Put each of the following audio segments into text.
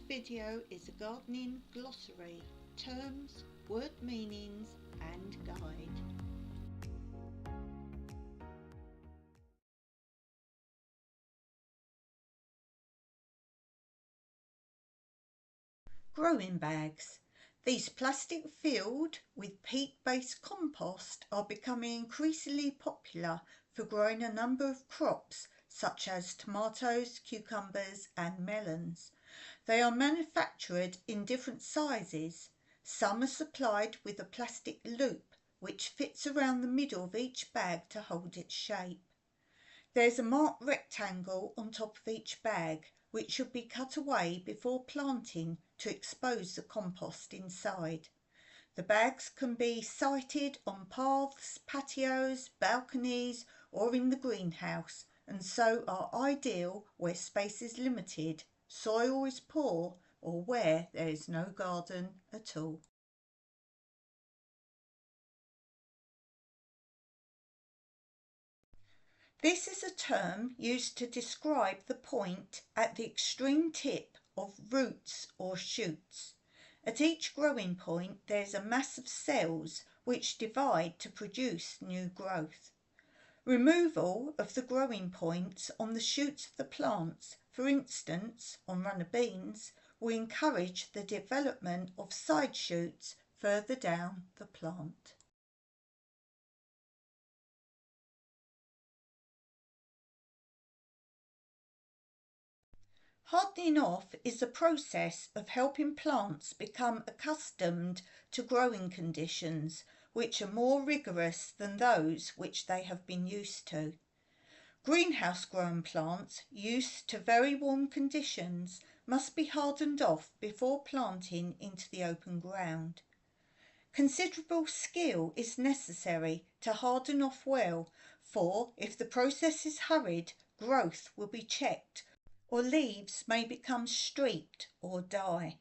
video is a gardening glossary, terms, word meanings and guide. Growing bags. These plastic filled with peat-based compost are becoming increasingly popular for growing a number of crops such as tomatoes, cucumbers and melons. They are manufactured in different sizes. Some are supplied with a plastic loop which fits around the middle of each bag to hold its shape. There's a marked rectangle on top of each bag which should be cut away before planting to expose the compost inside. The bags can be sited on paths, patios, balconies or in the greenhouse, and so are ideal where space is limited, soil is poor, or where there is no garden at all. This is a term used to describe the point at the extreme tip of roots or shoots. At each growing point there is a mass of cells which divide to produce new growth. Removal of the growing points on the shoots of the plants, for instance on runner beans, will encourage the development of side shoots further down the plant. Hardening off is the process of helping plants become accustomed to growing conditions which are more rigorous than those which they have been used to. Greenhouse grown plants used to very warm conditions must be hardened off before planting into the open ground. Considerable skill is necessary to harden off well, for if the process is hurried, growth will be checked or leaves may become streaked or die.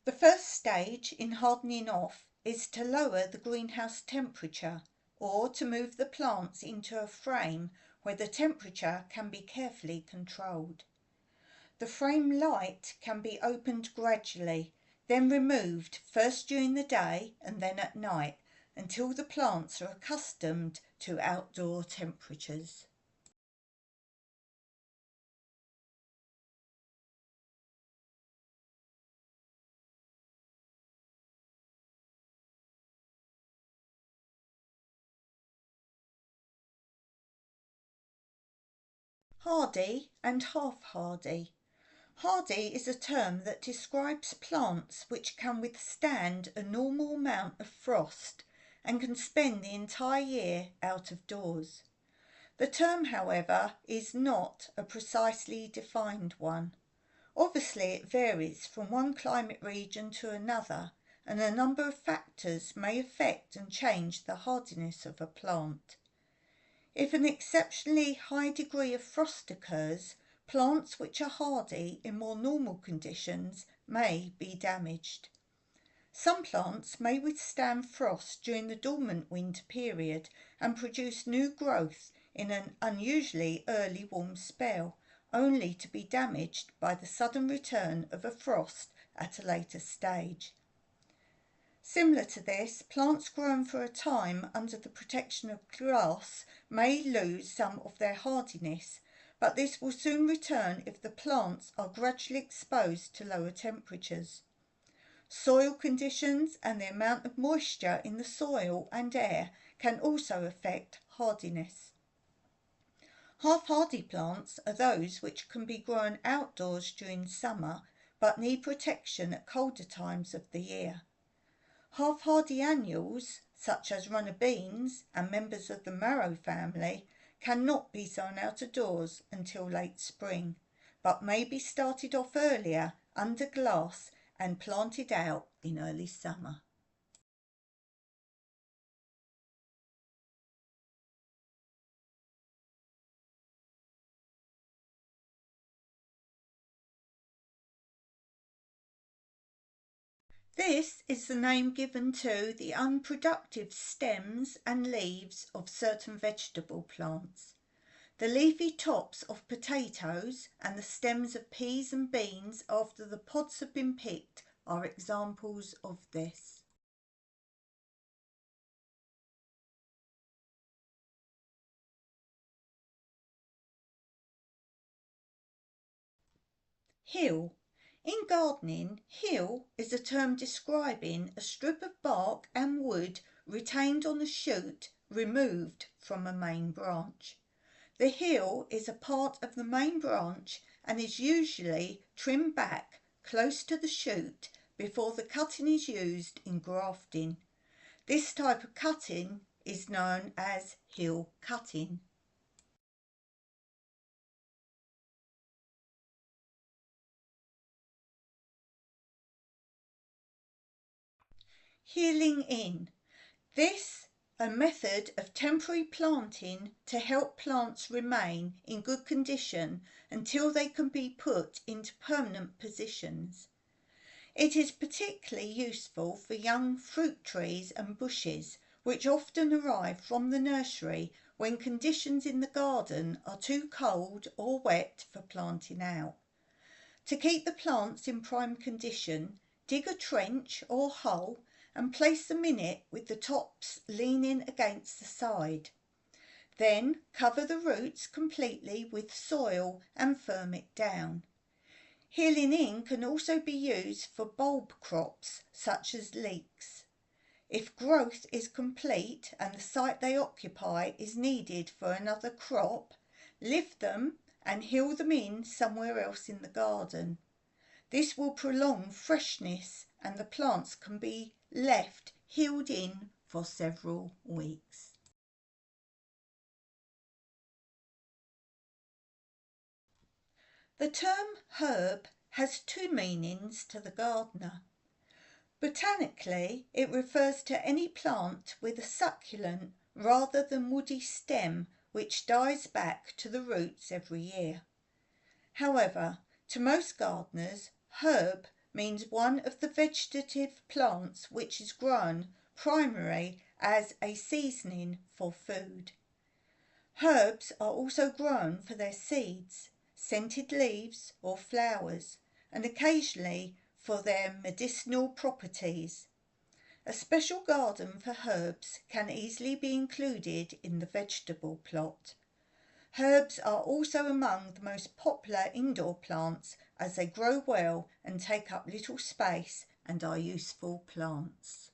The first stage in hardening off is to lower the greenhouse temperature or to move the plants into a frame where the temperature can be carefully controlled. The frame light can be opened gradually, then removed first during the day and then at night until the plants are accustomed to outdoor temperatures. Hardy and half-hardy. Hardy is a term that describes plants which can withstand a normal amount of frost and can spend the entire year out of doors. The term, however, is not a precisely defined one. Obviously, it varies from one climate region to another, and a number of factors may affect and change the hardiness of a plant. If an exceptionally high degree of frost occurs, plants which are hardy in more normal conditions may be damaged. Some plants may withstand frost during the dormant winter period and produce new growth in an unusually early warm spell, only to be damaged by the sudden return of a frost at a later stage. Similar to this, plants grown for a time under the protection of glass may lose some of their hardiness, but this will soon return if the plants are gradually exposed to lower temperatures. Soil conditions and the amount of moisture in the soil and air can also affect hardiness. Half-hardy plants are those which can be grown outdoors during summer but need protection at colder times of the year. Half-hardy annuals, such as runner beans and members of the marrow family, cannot be sown out of doors until late spring, but may be started off earlier under glass and planted out in early summer. This is the name given to the unproductive stems and leaves of certain vegetable plants. The leafy tops of potatoes and the stems of peas and beans after the pods have been picked are examples of this. Heel. In gardening, heel is a term describing a strip of bark and wood retained on a shoot removed from a main branch. The heel is a part of the main branch and is usually trimmed back close to the shoot before the cutting is used in grafting. This type of cutting is known as heel cutting. Heeling in. This a method of temporary planting to help plants remain in good condition until they can be put into permanent positions. It is particularly useful for young fruit trees and bushes, which often arrive from the nursery when conditions in the garden are too cold or wet for planting out. To keep the plants in prime condition, dig a trench or hole and place them in it with the tops leaning against the side. Then cover the roots completely with soil and firm it down. Heeling in can also be used for bulb crops such as leeks. If growth is complete and the site they occupy is needed for another crop, lift them and heel them in somewhere else in the garden. This will prolong freshness and the plants can be left heeled in for several weeks. The term herb has two meanings to the gardener. Botanically, it refers to any plant with a succulent rather than woody stem which dies back to the roots every year. However, to most gardeners, herb means one of the vegetative plants which is grown primarily as a seasoning for food. Herbs are also grown for their seeds, scented leaves or flowers, and occasionally for their medicinal properties. A special garden for herbs can easily be included in the vegetable plot. Herbs are also among the most popular indoor plants as they grow well and take up little space and are useful plants.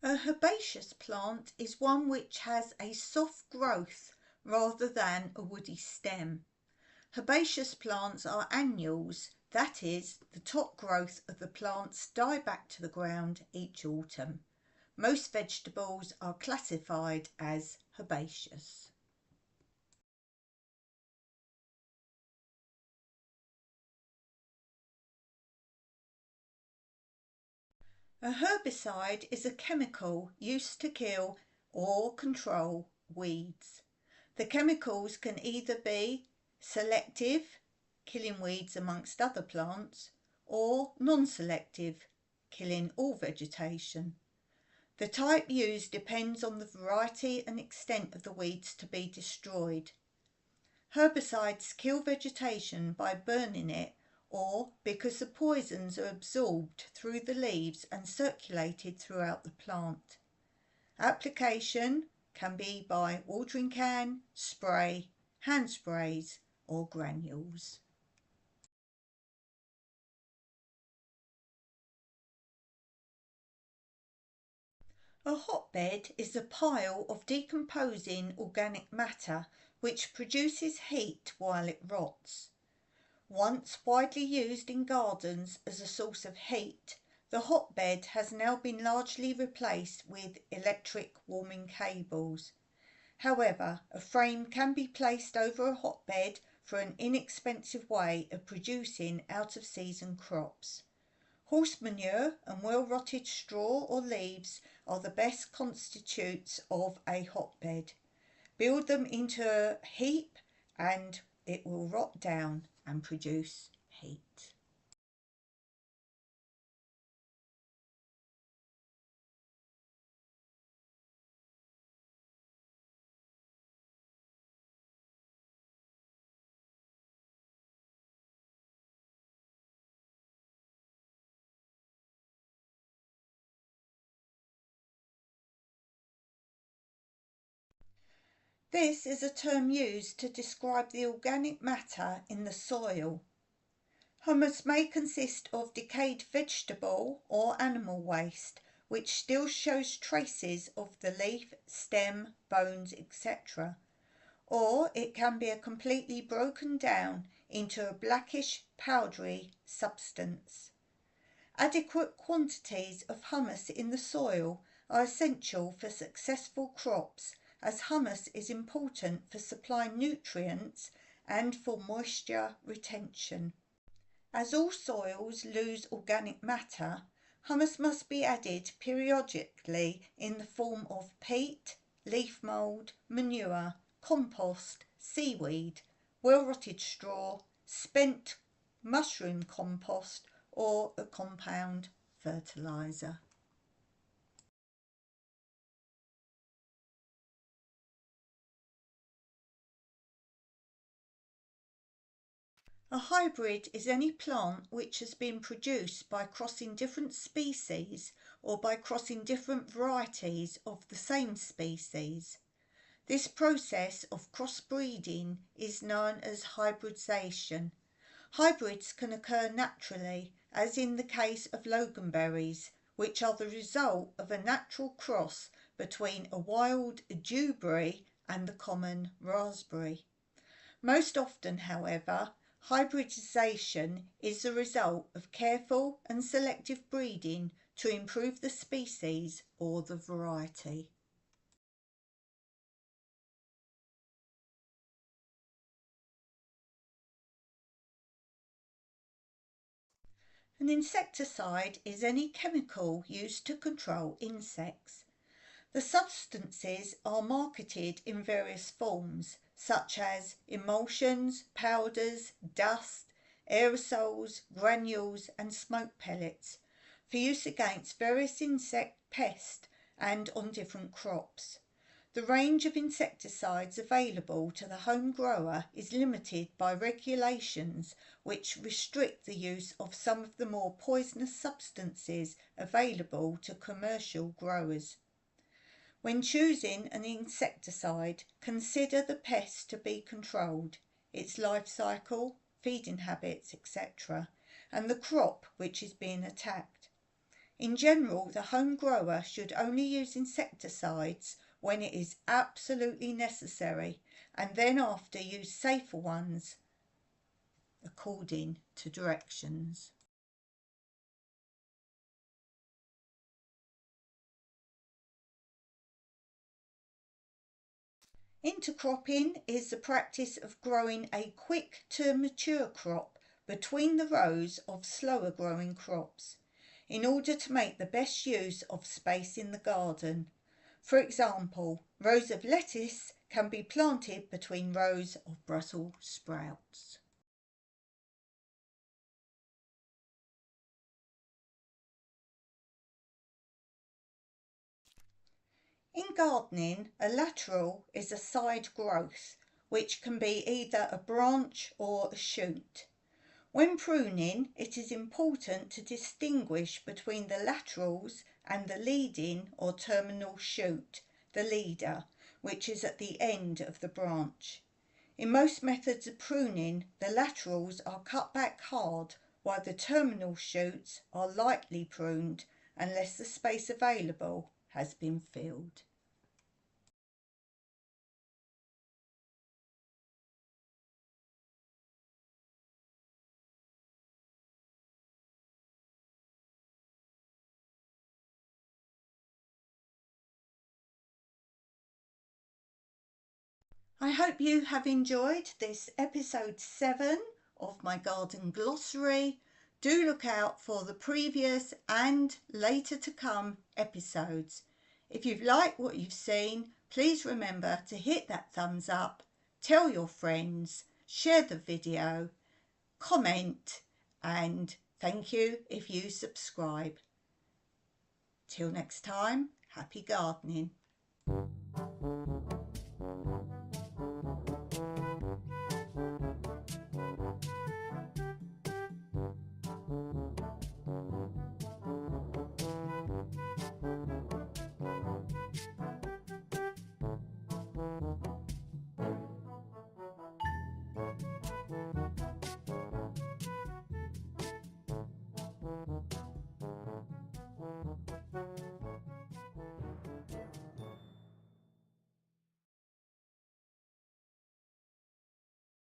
A herbaceous plant is one which has a soft growth rather than a woody stem. Herbaceous plants are annuals, that is, the top growth of the plants die back to the ground each autumn. Most vegetables are classified as herbaceous. A herbicide is a chemical used to kill or control weeds. The chemicals can either be selective, killing weeds amongst other plants, or non-selective, killing all vegetation. The type used depends on the variety and extent of the weeds to be destroyed. Herbicides kill vegetation by burning it or because the poisons are absorbed through the leaves and circulated throughout the plant. Application can be by watering can, spray, hand sprays or granules. A hotbed is a pile of decomposing organic matter which produces heat while it rots. Once widely used in gardens as a source of heat, the hotbed has now been largely replaced with electric warming cables. However, a frame can be placed over a hotbed for an inexpensive way of producing out-of-season crops. Horse manure and well-rotted straw or leaves are the best constitutes of a hotbed. Build them into a heap and it will rot down and produce heat. This is a term used to describe the organic matter in the soil. Humus may consist of decayed vegetable or animal waste, which still shows traces of the leaf, stem, bones, etc. Or it can be a completely broken down into a blackish, powdery substance. Adequate quantities of humus in the soil are essential for successful crops, as humus is important for supplying nutrients and for moisture retention. As all soils lose organic matter, humus must be added periodically in the form of peat, leaf mould, manure, compost, seaweed, well-rotted straw, spent mushroom compost, or a compound fertiliser. A hybrid is any plant which has been produced by crossing different species or by crossing different varieties of the same species. This process of crossbreeding is known as hybridisation. Hybrids can occur naturally, as in the case of loganberries, which are the result of a natural cross between a wild dewberry and the common raspberry. Most often, however, hybridisation is the result of careful and selective breeding to improve the species or the variety. An insecticide is any chemical used to control insects. The substances are marketed in various forms, such as emulsions, powders, dust, aerosols, granules and smoke pellets, for use against various insect pests and on different crops. The range of insecticides available to the home grower is limited by regulations which restrict the use of some of the more poisonous substances available to commercial growers. When choosing an insecticide, consider the pest to be controlled, its life cycle, feeding habits, etc., and the crop which is being attacked. In general, the home grower should only use insecticides when it is absolutely necessary, and then after use safer ones according to directions. Intercropping is the practice of growing a quick to mature crop between the rows of slower growing crops, in order to make the best use of space in the garden. For example, rows of lettuce can be planted between rows of Brussels sprouts. In gardening, a lateral is a side growth, which can be either a branch or a shoot. When pruning, it is important to distinguish between the laterals and the leading or terminal shoot, the leader, which is at the end of the branch. In most methods of pruning, the laterals are cut back hard, while the terminal shoots are lightly pruned unless the space available has been filled. I hope you have enjoyed this episode 7 of my garden glossary. Do look out for the previous and later to come episodes. If you've liked what you've seen, please remember to hit that thumbs up, tell your friends, share the video, comment, and thank you if you subscribe. Till next time, happy gardening.